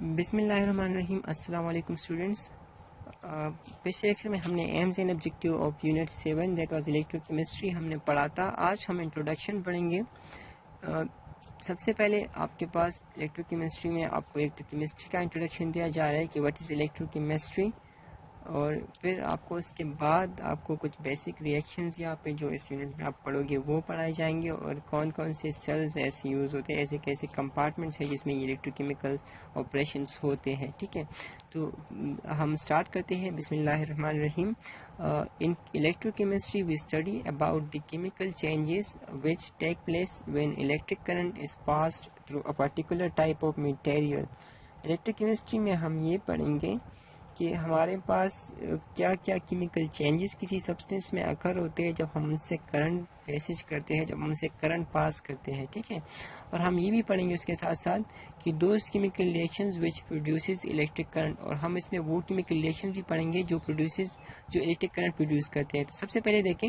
بسم اللہ الرحمن الرحیم۔ السلام علیکم اسٹوڈنٹس۔ پچھلے لیکچر میں ہم نے aims and objective of unit 7 that was electrochemistry ہم نے پڑھا تھا۔ آج ہم انٹروڈکشن پڑھیں گے۔ سب سے پہلے آپ کے پاس الیکٹرو کیمسٹری میں آپ کو الیکٹرو کیمسٹری کا انٹروڈکشن دیا جا رہا ہے کہ واٹ از الیکٹرو کیمسٹری، اور پھر آپ کو اس کے بعد آپ کو کچھ بیسک ریئیکشنز یہاں پہ جو اس یونٹ میں آپ پڑھو گے وہ پڑھائے جائیں گے، اور کون کون سے سیلز ایسے یوز ہوتے ہیں، ایسے کیسے کمپارٹمنٹس ہیں جس میں یہ الیکٹرو کیمیکل آپریشنس ہوتے ہیں۔ ٹھیک ہے، تو ہم سٹارٹ کرتے ہیں۔ بسم اللہ الرحمن الرحیم۔ In electrochemistry we study about the chemical changes which take place when electric current is passed through a particular type of material۔ electrochemistry میں ہم یہ پڑھیں گے کہ ہمارے پاس کیا کیا کیمیکل چینجز کسی سبسٹنس میں اکر ہوتے ہیں جب ہم ان سے کرنٹ پیسج کرتے ہیں، جب ہم ان سے کرنٹ پاس کرتے ہیں۔ ٹھیک ہے، اور ہم یہ بھی پڑھیں گے اس کے ساتھ ساتھ کہ those chemical reactions which produces electric current, اور ہم اس میں وہ کیمیکل ریئیکشنز بھی پڑھیں گے جو الیکٹرک کرنٹ پروڈیوس کرتے ہیں۔ تو سب سے پہلے دیکھیں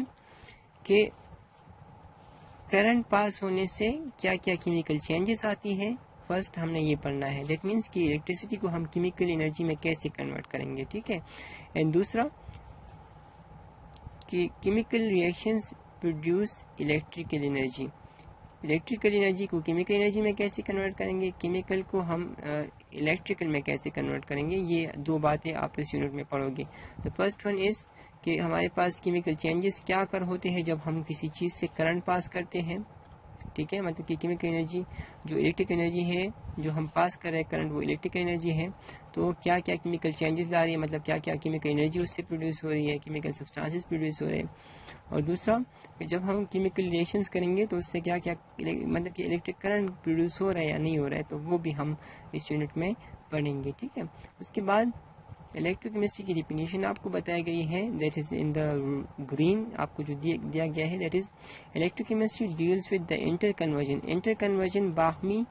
کہ کرنٹ پاس ہونے سے کیا کیا کیمیکل چینجز آتی ہیں۔ فرسٹ ہم نے یہ پڑھنا ہے، دیٹ مینس کہ الیکٹریسٹی کو ہم کیمیکل انرجی میں کیسے کنورٹ کریں گے۔ ٹھیک ہے، اینڈ دوسرا کہ chemical reactions produce electrical energy, electrical energy کو کیمیکل انرجی میں کیسے کنورٹ کریں گے، کیمیکل کو ہم الیکٹریکل میں کیسے کنورٹ کریں گے۔ یہ دو باتیں آپ اس یونٹ میں پڑھو گے۔ تو فرسٹ ون از کہ ہمارے پاس کیمیکل چینجز کیا کر ہوتے ہیں جب ہم کسی چیز سے کرنٹ پاس کرتے ہیں۔ ٹھیک ہے، مطلب کہ کیمیکل انرجی جو الیکٹرک انرجی ہے جو ہم پاس کر رہے ہیں کرنٹ، وہ الیکٹرک انرجی ہے، تو کیا کیا کیمیکل چینجز لا رہی ہے، مطلب کیا کیا کیمیکل انرجی اس سے پروڈیوس ہو رہی ہے، کیمیکل سبسٹانسز پروڈیوس ہو رہے ہیں۔ اور دوسرا کہ جب ہم کیمیکل ریئیکشنز کریں گے تو اس سے کیا کیا مطلب کہ الیکٹرک کرنٹ پروڈیوس ہو رہا ہے یا نہیں ہو رہا ہے، تو وہ بھی ہم اس یونٹ میں پڑھیں گے۔ ٹھیک ہے، اس کے بعد الیکٹرو کیمسٹری کی ڈیفینیشن آپ کو بتائی گئی ہے، that is in the green آپ کو جو دیا گیا ہے، that is electrochemistry deals with the interconversion. Interconversion باہمی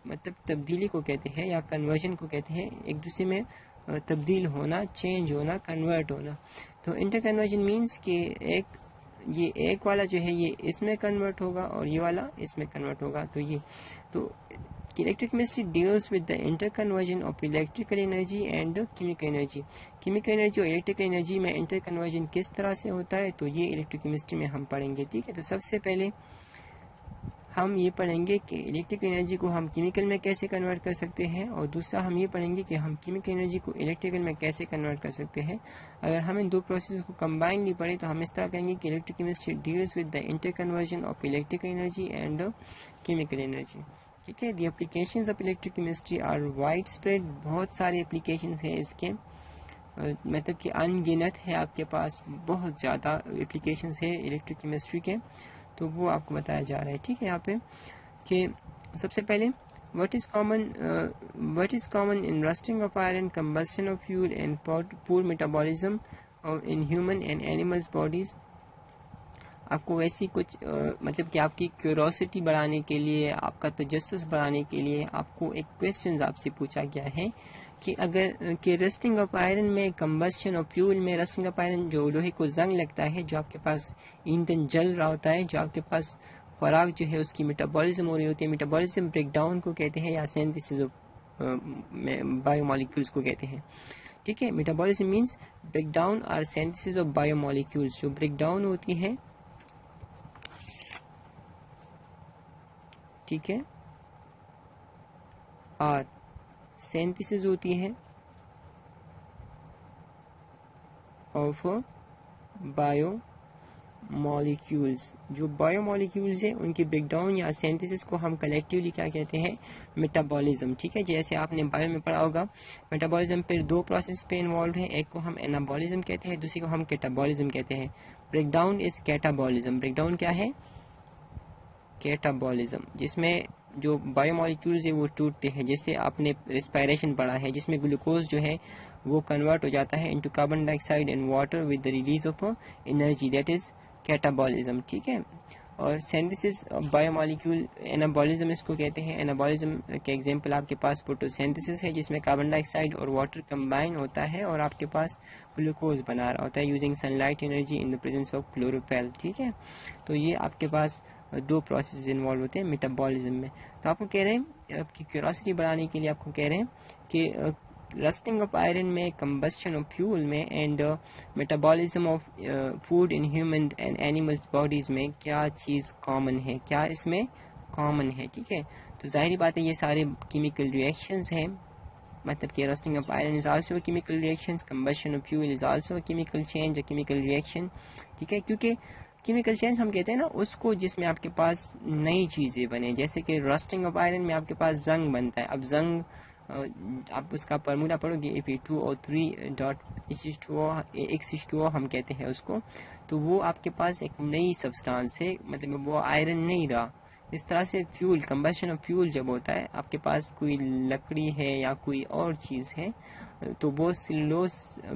مطلب تبدیلی کو کہتے ہیں یا کنورژن کو کہتے ہیں، ایک دوسرے میں تبدیل ہونا، چینج ہونا، کنورٹ ہونا۔ تو انٹر کنورژن مینس کہ یہ ایک والا جو ہے یہ اس میں کنورٹ ہوگا اور یہ والا اس میں کنورٹ ہوگا۔ تو electric chemistry deals with the interconversion of electrical energy and chemical energy۔ chemical energy اور electrical energy میں interconversion کس طرح سے ہوتا ہے، تو یہ electric chemistry میں ہم پڑھیں گے۔ ٹھیک ہے، تو سب سے پہلے ہم یہ پڑھیں گے کہ electrical energy کو ہم chemical میں کیسے کنورٹ کر سکتے ہیں، اور دوسرا ہم یہ پڑھیں گے کہ ہم chemical energy کو electrical میں کیسے کنورٹ کر سکتے ہیں۔ اگر ہم ان دو پروسیس کو کمبائن نہیں پڑھیں تو ہم اس طرح کہیں گے کہ electric chemistry deals with the interconversion of electrical energy and chemical energy۔ ٹھیک ہے، the applications of electrochemistry are widespread, بہت سارے اپلیکیشنز ہیں اس کے، مطلب کہ ان گنت ہے، آپ کے پاس بہت زیادہ اپلیکیشنز ہیں الیکٹرک کیمسٹری کے، تو وہ آپ کو بتایا جا رہا ہے۔ ٹھیک ہے، یہاں پہ کہ سب سے پہلے what is common in rusting of iron, combustion of fuel and poor metabolism in human and animals bodies۔ آپ کو ویسی کچھ مطلب کہ آپ کی کیوروسٹی بڑھانے کے لیے، آپ کا تجسس بڑھانے کے لیے آپ کو ایک کویسچنز آپ سے پوچھا گیا ہے کہ اگر کہ رسٹنگ آف آئرن میں، کمبسشن آف فیول میں، رسٹنگ آف آئرن جو لوہے کو زنگ لگتا ہے، جو آپ کے پاس ایندھن جل رہا ہوتا ہے، جو آپ کے پاس خوراک جو ہے اس کی میٹابولزم ہو رہی ہوتی ہے، میٹابولزم بریک ڈاؤن کو کہتے ہیں یا سینتھسس آف بایو مالیکولز کو کہتے ہیں۔ ٹھیک ہے، میٹابولزم مینس بریک ڈاؤن اور سینتھسس آف بایو مالیکولز، جو بریک ڈاؤن ہوتی ہے، ٹھیک ہے، اور سینتھسس ہوتی ہے آف بایو مالیکولز۔ جو بایو مالیکولز ہیں ان کی بریک ڈاؤن یا سینتھسس کو ہم کلیکٹیولی کیا کہتے ہیں، میٹابولزم۔ ٹھیک ہے، جیسے آپ نے بایو میں پڑھا ہوگا، میٹابولزم پہ دو پروسیس پہ انوالوڈ ہیں، ایک کو ہم انابولزم کہتے ہیں، دوسری کو ہم کیٹابولزم کہتے ہیں۔ Break down is catabolism. Break down کیا ہے؟ کیٹابولزم، جس میں جو بایو مالیکولز ہیں وہ ٹوٹتے ہیں، جیسے آپ نے ریسپائریشن پڑھا ہے، جس میں گلوکوز جو ہے وہ کنورٹ ہو جاتا ہے into carbon dioxide and water with the release of energy, that is catabolism. ٹھیک ہے، اور سینتھسس بایو مالیکول انابولزم اس کو کہتے ہیں۔ انابولزم کے ایگزامپل آپ کے پاس فوٹوسینتھسس ہے، جس میں کاربن ڈائی آکسائڈ اور واٹر کمبائن ہوتا ہے اور آپ کے پاس گلوکوز بنا رہا ہوتا ہے using sunlight energy in the presence of chlorophyll. ٹھیک ہے، تو یہ آپ کے پاس دو پروسیس انوالو ہوتے ہیں میٹابولزم میں۔ تو آپ کو کہہ رہے ہیں آپ کی کیوریوسٹی بڑھانے کے لیے آپ کو کہہ رہے ہیں کہ رسٹنگ آف آئرن میں، کمبسشن آف فیول میں، and metabolism of food in human and animals bodies میں کیا چیز کامن ہے، کیا اس میں کامن ہے. ٹھیک ہے، تو ظاہری بات ہے یہ سارے کیمیکل ریئیکشنز ہیں. مطلب کہ rusting of iron is also chemical reactions, combustion of fuel is also chemical change, chemical reaction. ٹھیک ہے، کیونکہ کیمیکل چینج ہم کہتے ہیں نا اس کو جس میں آپ کے پاس نئی چیزیں بنے. جیسے کہ رسٹنگ آف آئرن میں آپ کے پاس زنگ بنتا ہے. اب زنگ آپ اس کا فارمولا پڑھو گے Fe2O3.X2O ہم کہتے ہیں اس کو. تو وہ آپ کے پاس ایک نئی سبسٹانس ہے، مطلب وہ آئرن نہیں رہا. اس طرح سے فیول، کمبشن آف فیول جب ہوتا ہے، آپ کے پاس کوئی لکڑی ہے یا کوئی اور چیز ہے تو وہ سیلولوز،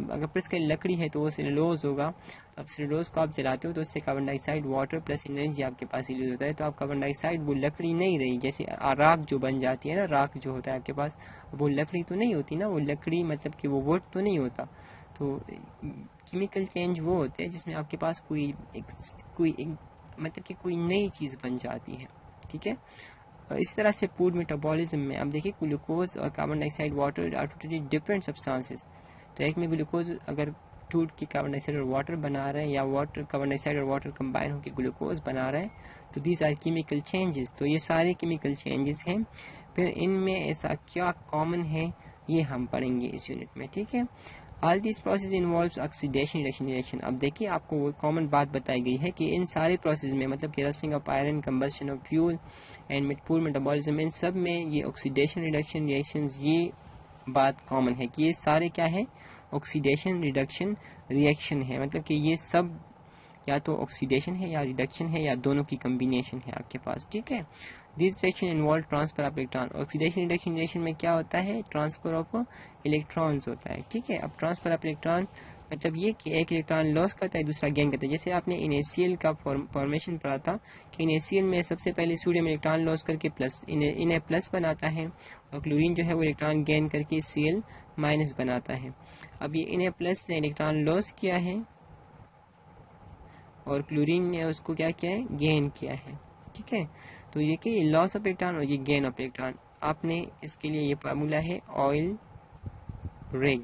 اگر پلس کا لکڑی ہے تو وہ سیلولوز ہوگا. اب سیلولوز کو آپ جلاتے ہو تو اس سے carbon dioxide, water plus energy آپ کے پاس ریلیز ہوتا ہے. تو آپ کاربن ڈائی آکسائڈ وہ لکڑی نہیں رہی. جیسے راکھ جو بن جاتی ہے نا، راکھ جو ہوتا ہے آپ کے پاس وہ لکڑی تو نہیں ہوتی نا، وہ لکڑی مطلب کہ وہ ووڈ تو نہیں ہوتا. تو کیمیکل چینج وہ ہوتے ہیں جس میں آپ کے پاس کوئی مطلب کہ کوئی نئی چیز بن جاتی ہے. ٹھیک ہے، اس طرح سے فوڈ میٹابولزم میں آپ دیکھیں گلوکوز اور carbon dioxide, water are totally different substances. تو ایک میں گلوکوز اگر ٹوٹ کے کاربن ڈائی آکسائڈ اور واٹر بنا رہے ہیں، یا واٹر، کاربن ڈائی آکسائڈ اور واٹر کمبائن ہو کے گلوکوز بنا رہے ہیں، تو دیز آر کیمیکل چینجز. تو یہ سارے کیمیکل چینجز ہیں. پھر ان میں ایسا کیا کامن ہے یہ ہم پڑھیں گے اس یونٹ میں. ٹھیک ہے، all these process involves oxidation, reduction, reaction. اب دیکھیے آپ کو وہ کامن بات بتائی گئی ہے کہ ان سارے پروسیس میں، مطلب کہ rusting of iron, combustion of fuel and food metabolism, ان سب میں یہ آکسیڈیشن، ریڈکشن، ریئیکشنز، یہ بات کامن ہے کہ یہ سارے کیا ہے، آکسیڈیشن، ریڈکشن، ریئیکشن ہے. مطلب کہ یہ سب یا تو آکسیڈیشن ہے یا ریڈکشن ہے یا دونوں کی کمبینیشن ہے آپ کے پاس. ٹھیک ہے، these reaction involve transfer of electron. Oxidation, reduction, reaction میں کیا ہوتا ہے، ٹرانسفر آف الیکٹرانز ہوتا ہے. ٹھیک ہے، اب ٹرانسفر آف الیکٹران مطلب یہ کہ ایک الیکٹران لاس کرتا ہے، دوسرا گین کرتا ہے. جیسے آپ نے NaCl کا فارمیشن پڑھا تھا کہ NaCl میں سب سے پہلے سوڈیم الیکٹران لاس کر کے پلس Na پلس بناتا ہے، اور کلورین جو ہے وہ الیکٹران گین کر کے Cl مائنس بناتا ہے. اب یہ Na پلس نے الیکٹران لاس کیا ہے اور کلورین نے اس کو کیا کیا ہے، گین کیا ہے. ٹھیک ہے، تو یہ کہ لاس آف الیکٹران اور یہ گین آف الیکٹران. آپ نے اس کے لیے یہ فارمولا ہے oil rig.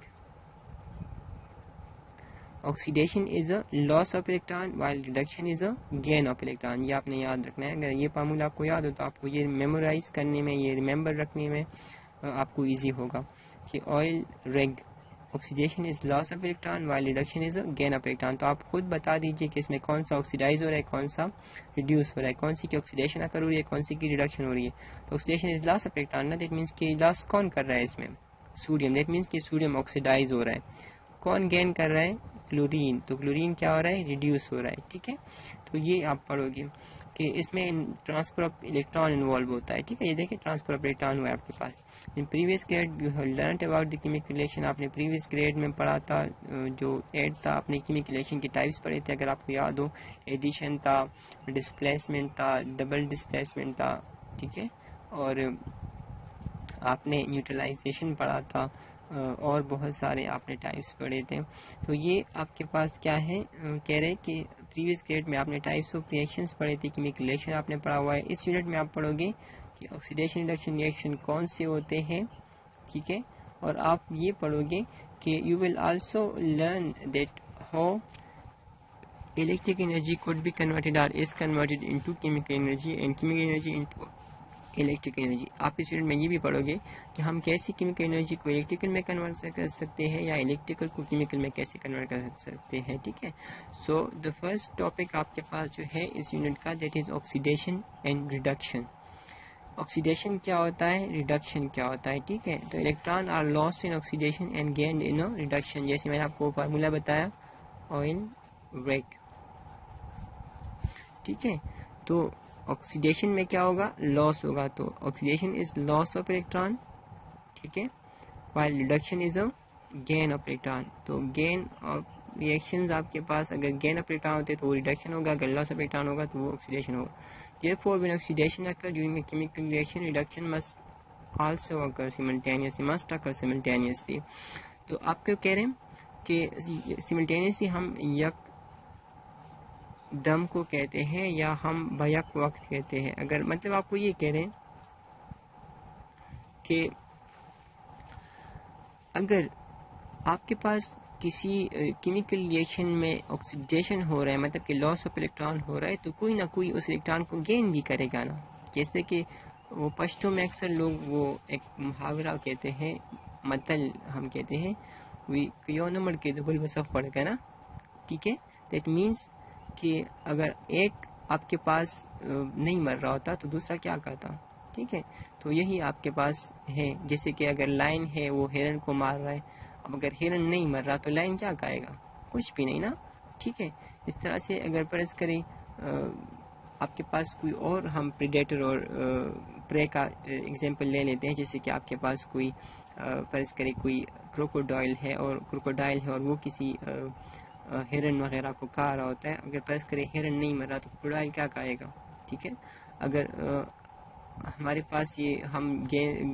Oxidation is a loss of electron while reduction is a gain of electron. یہ آپ نے یاد رکھنا ہے. اگر یہ فارمولا آپ کو یاد ہو تو آپ کو یہ میمورائز کرنے میں، یہ ریممبر رکھنے میں آپ کو ایزی ہوگا کہ oil rig, oxidation is loss of electron while reduction is a gain of electron. تو آپ خود بتا دیجئے کہ اس میں کون سا آکسیڈائز ہو رہا ہے، کون سا ریڈیوس ہو رہا ہے، کون سی کی آکسیڈیشن اکر ہو رہی ہے، کون سی کی ریڈکشن ہو رہی ہے. تو oxidation is loss of electron نا، دیٹ مینس کہ لاس کون کر رہا ہے اس میں، سوڈیم. دیٹ مینس کہ سوڈیم آکسیڈائز ہو رہا ہے. کون گین کر رہا ہے، کلورین. تو کلورین کیا ہو رہا ہے، ریڈیوس ہو رہا ہے. ٹھیک ہے، تو یہ آپ پڑھو گے کہ اس میں ٹرانسفر آف الیکٹران انوالو ہوتا ہے. ٹھیک ہے، یہ دیکھیں ٹرانسفر آف الیکٹران ہوا ہے آپ کے پاس. In previous grade you have learnt about the chemical relation. آپ نے پریویس گریڈ میں پڑھا تھا، جو ایڈ تھا، آپ نے کیمیکل ریلیشن کی ٹائپس پڑھے تھے اگر آپ کو یاد ہو. ایڈیشن تھا، ڈسپلیسمنٹ تھا، ڈبل ڈسپلیسمنٹ تھا. ٹھیک ہے، اور آپ نے نیوٹرلائزیشن پڑھا تھا، اور بہت سارے آپ نے ٹائپس پڑھے تھے. تو یہ آپ کے پاس کیا ہے، کہہ رہے کہ پریویس گریڈ میں آپ نے ٹائپس آف ریئیکشنز پڑھے تھے، کیمیکل ریلیشن آپ نے پڑھا ہوا ہے. اس یونٹ میں آپ پڑھو گے کہ آکسیڈیشن، ریڈکشن، ریئیکشن کون سے ہوتے ہیں. ٹھیک ہے، اور آپ یہ پڑھو گے کہ you will also learn that how electric energy could be converted or is converted into chemical energy and chemical energy into electric energy. آپ اس یونٹ میں یہ بھی پڑھو گے کہ ہم کیسی کیمیکل انرجی کو الیکٹریکل میں کنورٹ کر سکتے ہیں، یا الیکٹریکل کو کیمیکل میں کیسے کنورٹ کر سکتے ہیں. ٹھیک ہے، سو دا فرسٹ ٹاپک آپ کے پاس جو ہے اس یونٹ کا، that is oxidation and reduction. Oxidation کیا ہوتا ہے، ریڈکشن کیا ہوتا ہے. ٹھیک ہے، تو electron are loss in oxidation and gained in reduction. جیسے میں نے آپ کو فارمولا بتایا آئل ریگ. ٹھیک ہے، تو آکسیڈیشن میں کیا ہوگا، لاس ہوگا. تو oxidation is loss of electron. ٹھیک ہے، while reduction is a gain of electron. تو گین آف ریئیکشنز آپ کے پاس اگر گین آف الیکٹران ہوتے تو وہ ریڈکشن ہوگا، اگر لاس آف الیکٹران ہوگا تو وہ آکسیڈیشن ہوگا. Therefore when oxidation occurs during a chemical reaction, reduction must also occur simultaneously. تو آپ کو کہہ رہے ہیں کہ simultaneously ہم یک دم کو کہتے ہیں یا ہم بیک وقت کہتے ہیں. اگر مطلب آپ کو یہ کہہ رہے ہیں کہ اگر آپ کے پاس کسی کیمیکل ریئیکشن میں آکسیڈیشن ہو رہا ہے، مطلب کہ لاس آف الیکٹران ہو رہا ہے، تو کوئی نہ کوئی اس الیکٹران کو گین بھی کرے گا نا. جیسے کہ وہ پشتوں میں اکثر لوگ وہ ایک محاورہ کہتے ہیں، متل ہم کہتے ہیں، کیوں نمبر کے دبل وصف پڑ گا نا. ٹھیک ہے، دیٹ مینس کہ اگر ایک آپ کے پاس نہیں مر رہا ہوتا تو دوسرا کیا کرتا. ٹھیک ہے، تو یہی آپ کے پاس ہے. جیسے کہ اگر لائن ہے وہ ہرن کو مار رہا ہے، اب اگر ہرن نہیں مر رہا تو لائن کیا کہے گا؟ کچھ بھی نہیں نا. ٹھیک ہے، اس طرح سے اگر فرض کریں آپ کے پاس کوئی اور، ہم پریڈیٹر اور پرے کا ایگزامپل لے لیتے ہیں. جیسے کہ آپ کے پاس کوئی فرض کریں کوئی کروکوڈائل ہے اور وہ کسی ہرن وغیرہ کو کھا رہا ہوتا ہے. اگر فرض کریں ہرن نہیں مر رہا تو کروکوڈائل کیا کہے گا؟ ٹھیک ہے، اگر ہمارے پاس یہ ہم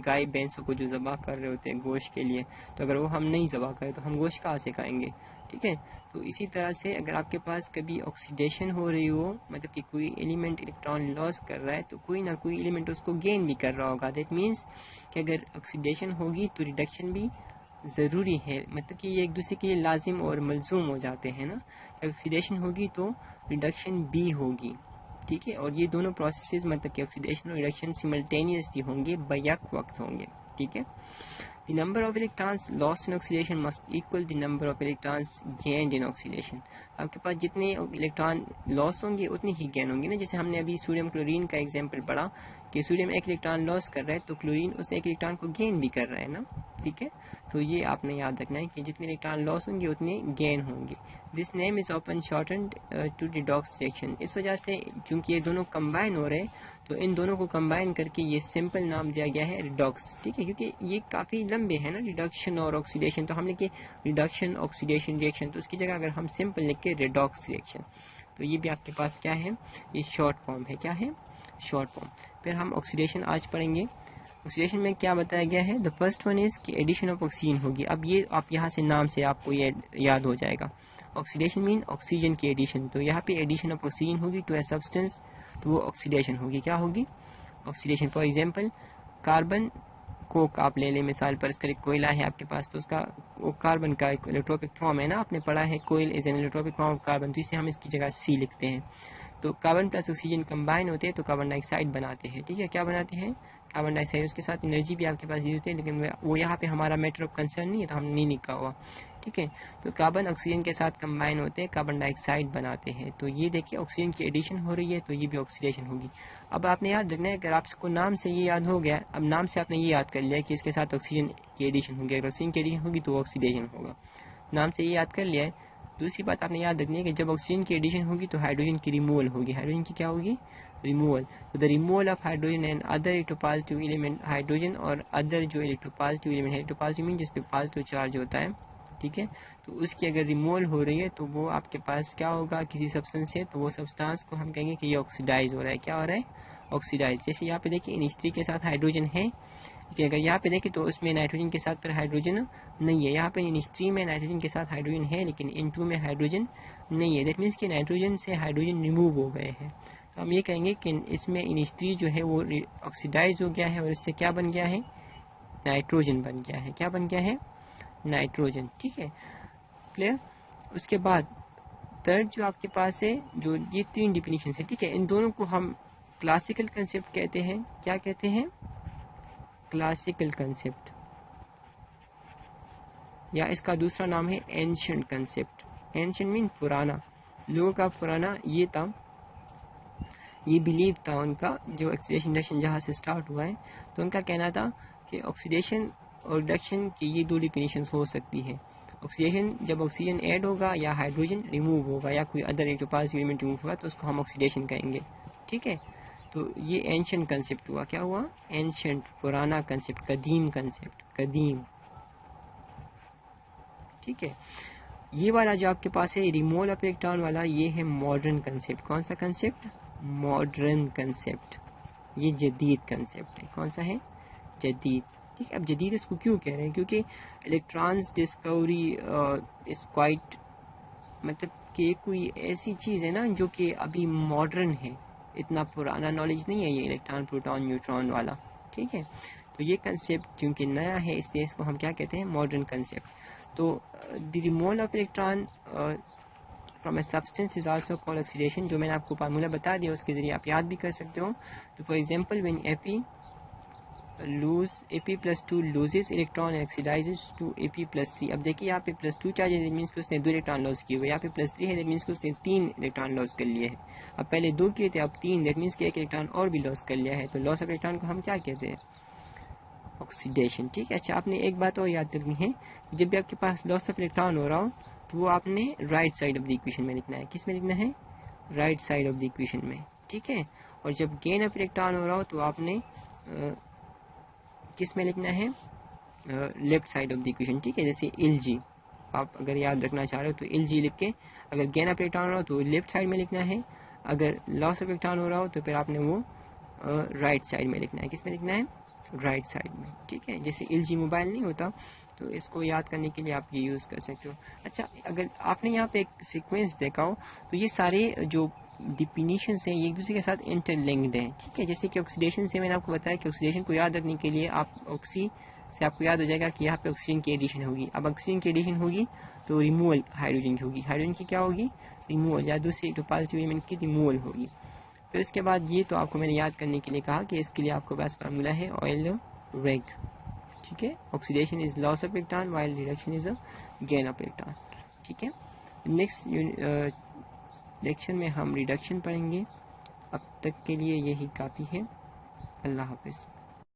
گائے بھینسوں کو جو ذبح کر رہے ہوتے ہیں گوشت کے لیے، تو اگر وہ ہم نہیں ذبح کریں تو ہم گوشت کہاں سے کھائیں گے؟ ٹھیک ہے، تو اسی طرح سے اگر آپ کے پاس کبھی آکسیڈیشن ہو رہی ہو، مطلب کہ کوئی ایلیمنٹ الیکٹران لاس کر رہا ہے، تو کوئی نہ کوئی ایلیمنٹ اس کو گین بھی کر رہا ہوگا. دیٹ مینس کہ اگر آکسیڈیشن ہوگی تو ریڈکشن بھی ضروری ہے. مطلب کہ یہ ایک دوسرے کے لیے لازم اور ملزوم ہو جاتے ہیں نا. آکسیڈیشن ہوگی تو ریڈکشن بھی ہوگی. ٹھیک ہے، اور یہ دونوں پروسیسز مطلب کہ آکسیڈیشن اور ریڈکشن سملٹینیسلی ہوں گے، بیک وقت ہوں گے. ٹھیک ہے، the number of electrons lost in oxidation must equal the number of electrons gained in oxidation. آپ کے پاس جتنے الیکٹران لاس ہوں گے اتنی ہی گین ہوں گے نا. جیسے ہم نے ابھی سوڈیم کلورین کا ایگزامپل پڑھا کہ سوڈیم ایک الیکٹران لاس کر رہا ہے تو کلورین اس ایک الیکٹران کو گین بھی کر رہا ہے نا. ٹھیک ہے، تو یہ آپ نے یاد رکھنا ہے کہ جتنے الیکٹران لاس ہوں گے اتنے گین ہوں گے. This name is often shortened to redox reaction. اس وجہ سے چونکہ یہ دونوں کمبائن ہو رہے ہیں تو ان دونوں کو کمبائن کر کے یہ سمپل نام دیا گیا ہے ریڈاکس. ٹھیک ہے، کیونکہ یہ کافی لمبے ہیں نا ریڈکشن اور آکسیڈیشن، تو ہم لکھے ریڈکشن آکسیڈیشن ریئیکشن، تو اس کی جگہ اگر ہم سمپل لکھ کے ریڈاکس ریئیکشن، تو یہ بھی آپ کے پاس کیا ہے؟ یہ شارٹ فارم ہے. کیا ہے؟ Short form. پھر ہم آکسیڈیشن آج پڑھیں گے. آکسیڈیشن میں کیا بتایا گیا ہے؟ دا فرسٹ ون از کہ ایڈیشن آف آکسیجن ہوگی. اب یہ آپ یہاں سے نام سے آپ کو یہ یاد ہو جائے گا. آکسیڈیشن مین آکسیجن کی ایڈیشن، تو یہاں پہ ایڈیشن آف آکسیجن ہوگی ٹو اے سبسٹینس، تو وہ آکسیڈیشن ہوگی. کیا ہوگی؟ آکسیڈیشن. فار ایگزامپل کاربن کوک آپ لے لیں مثال پر، اس کا کوئلہ ہے آپ کے پاس، تو اس کا وہ کاربن کا ایک الیکٹروپک فارم ہے نا، آپ نے پڑھا ہے coal is an allotropic form of carbon, تو اسے ہم اس کی جگہ سی لکھتے ہیں. تو کاربن پلس آکسیجن کمبائن ہوتے ہیں تو کاربن ڈائی آکسائڈ بناتے ہیں. ٹھیک ہے، کیا بناتے ہیں؟ کاربن ڈائی آکسائڈ. اس کے ساتھ انرجی بھی آپ کے پاس یوز ہوتی ہے، لیکن وہ یہاں پہ ہمارا میٹر آف کنسرن نہیں ہے تو ہم نہیں لکھا ہوا. ٹھیک ہے، تو کاربن آکسیجن کے ساتھ کمبائن ہوتے ہیں، کاربن ڈائی آکسائڈ بناتے ہیں. تو یہ دیکھیے آکسیجن کی ایڈیشن ہو رہی ہے تو یہ بھی آکسیڈیشن ہوگی. اب آپ نے یاد رکھنا ہے، اگر آپ کو نام سے یہ یاد ہو گیا، اب نام سے آپ نے یہ یاد کر لیا کہ اس کے ساتھ آکسیجن کی ایڈیشن ہوگی، اگر آکسیجن کی ایڈیشن ہوگی تو آکسیڈیشن ہوگا. نام سے یہ یاد کر لیا ہے. دوسری بات آپ نے یاد رکھنی ہے کہ جب آکسیجن کی ایڈیشن ہوگی تو ہائیڈروجن کی ریموول ہوگی. ہائیڈروجن کی کیا ہوگی؟ ریموول. تو the removal of hydrogen and other electropositive element, hydrogen اور ادر جو الیکٹروپازیٹیو ایلیمنٹ ہے، الیکٹروپازیٹیو مین جس پہ پازیٹیو چارج ہوتا ہے. ٹھیک ہے، تو اس کی اگر ریموول ہو رہی ہے تو وہ آپ کے پاس کیا ہوگا کسی سبسٹنس سے، تو وہ سبسٹانس کو ہم کہیں گے کہ یہ آکسیڈائز ہو رہا ہے. کیا ہو رہا ہے؟ آکسیڈائز. جیسے یہاں پہ دیکھیں NH3 کے ساتھ ہائیڈروجن ہے، لیکن اگر یہاں پہ دیکھیں تو اس میں نائٹروجن کے ساتھ پھر ہائیڈروجن نہیں ہے. یہاں پہ NH3 میں نائٹروجن کے ساتھ ہائیڈروجن ہے لیکن N2 میں ہائیڈروجن نہیں ہے. دیٹ مینس کہ نائٹروجن سے ہائیڈروجن ریموو ہو گئے ہیں. تو ہم یہ کہیں گے کہ اس میں NH3 جو ہے وہ آکسیڈائز ہو گیا ہے اور اس سے کیا بن گیا ہے؟ نائٹروجن بن گیا ہے. کیا بن گیا ہے؟ نائٹروجن. ٹھیک ہے، کلیئر. اس کے بعد تھرڈ جو آپ کے پاس ہے، جو یہ تین ڈیفینیشن ہے. ٹھیک ہے، ان دونوں کو ہم کلاسیکل کنسیپٹ کہتے ہیں. کیا کہتے ہیں؟ کلاسیکل کنسیپٹ، یا اس کا دوسرا نام ہے اینشنٹ کنسیپٹ. اینشنٹ مین پرانا. لوگوں کا پرانا یہ تھا، یہ بلیو تھا ان کا، جو آکسیڈیشن ریڈکشن جہاں سے سٹارٹ ہوا ہے تو ان کا کہنا تھا کہ آکسیڈیشن اور ریڈکشن کی یہ دو ڈیفینیشنز ہو سکتی ہے. آکسیڈیشن جب آکسیجن ایڈ ہوگا یا ہائیڈروجن ریموو ہوگا یا کوئی ادر الیکٹروپازیٹیو ایلیمنٹ ریموو ہوگا تو اس کو ہم آکسیڈیشن کہیں گے. ٹھیک ہے، تو یہ اینشنٹ کنسیپٹ ہوا. کیا ہوا؟ اینشنٹ، پرانا کنسیپٹ، قدیم کنسیپٹ، قدیم. ٹھیک ہے، یہ والا جو آپ کے پاس ہے ریموول آف الیکٹران والا، یہ ہے ماڈرن کنسیپٹ. کون سا کنسیپٹ؟ Modern concept. یہ جدید کنسیپٹ ہے. کون سا ہے؟ جدید. ٹھیک ہے، اب جدید اس کو کیوں کہہ رہے ہیں؟ کیونکہ الیکٹرانز ڈسکوری از کوائٹ، مطلب کہ کوئی ایسی چیز ہے نا جو کہ ابھی ماڈرن ہے، اتنا پرانا نالج نہیں ہے یہ الیکٹران پروٹون نیوٹران والا. ٹھیک ہے، تو یہ کنسیپٹ کیونکہ نیا ہے اس لیے اس کو ہم کیا کہتے ہیں؟ Modern concept. تو the removal of electron from a substance is also called oxidation. جو میں نے آپ کو فارمولا بتا دیا اس کے ذریعے آپ یاد بھی کر سکتے ہو. تو for example when AP+2 loses electron and oxidizes to AP+3. اب دیکھیے یہاں پہ +2 چارج ہے, دیٹ مینس کہ اس نے 2 الیکٹران لاس کیے ہوئے. یہاں پہ +3 ہے, دیٹ مینس کہ اس نے 3 الیکٹران لاس کر لیے ہیں. اب پہلے 2 کیے تھے, اب 3, دیٹ مینس کہ 1 الیکٹران اور بھی لاس کر لیا ہے. تو لاس آف الیکٹران کو ہم کیا کہتے ہیں؟ آکسیڈیشن. ٹھیک ہے. اچھا, آپ نے ایک بات اور یاد رکھنی ہے, جب بھی آپ کے پاس لاس آف الیکٹران ہو رہا ہو تو وہ آپ نے right side of the equation میں لکھنا ہے. کس میں لکھنا ہے؟ Right side of the equation میں. ٹھیک ہے. اور جب گین آف الیکٹران ہو رہا ہو تو آپ نے کس میں لکھنا ہے؟ Left side of the equation. ٹھیک ہے. جیسے LG آپ اگر یاد رکھنا چاہ رہے ہو تو LG لکھ کے, اگر گین آف الیکٹران ہو رہا ہو تو لیفٹ سائڈ میں لکھنا ہے, اگر لاس آف الیکٹران ہو رہا ہو تو پھر آپ نے وہ رائٹ سائڈ میں لکھنا ہے. کس میں لکھنا ہے؟ رائٹ سائڈ میں. ٹھیک ہے. جیسے LG موبائل نہیں ہوتا, تو اس کو یاد کرنے کے لیے آپ یہ یوز کر سکتے ہو. اچھا, اگر آپ نے یہاں پہ ایک سیکوینس دیکھا ہو تو یہ سارے جو ڈیفینیشنس ہیں یہ ایک دوسرے کے ساتھ انٹر لنکڈ ہیں. ٹھیک ہے. جیسے کہ آکسیڈیشن سے میں نے آپ کو بتایا کہ آکسیڈیشن کو یاد رکھنے کے لیے آپ آکسی سے آپ کو یاد ہو جائے گا کہ یہاں پہ آکسیجن کی ایڈیشن ہوگی. اب آکسیجن کی ایڈیشن ہوگی تو ریموول ہائیڈروجن کی ہوگی. ہائیڈروجن کی کیا ہوگی؟ ریموول, یا دوسری جو پازیٹیو ایلیمنٹ کی ریموول ہوگی. پھر اس کے بعد یہ تو آپ کو میں نے یاد کرنے کے لیے کہا کہ اس کے لیے آپ کو پاس فارمولا ہے آئل ریگ. ٹھیک ہے. Oxidation is loss of electron while reduction is gain of electron. ٹھیک ہے. نیکسٹ لیکچر میں ہم ریڈکشن پڑھیں گے. اب تک کے لیے یہی کافی ہے. اللہ حافظ.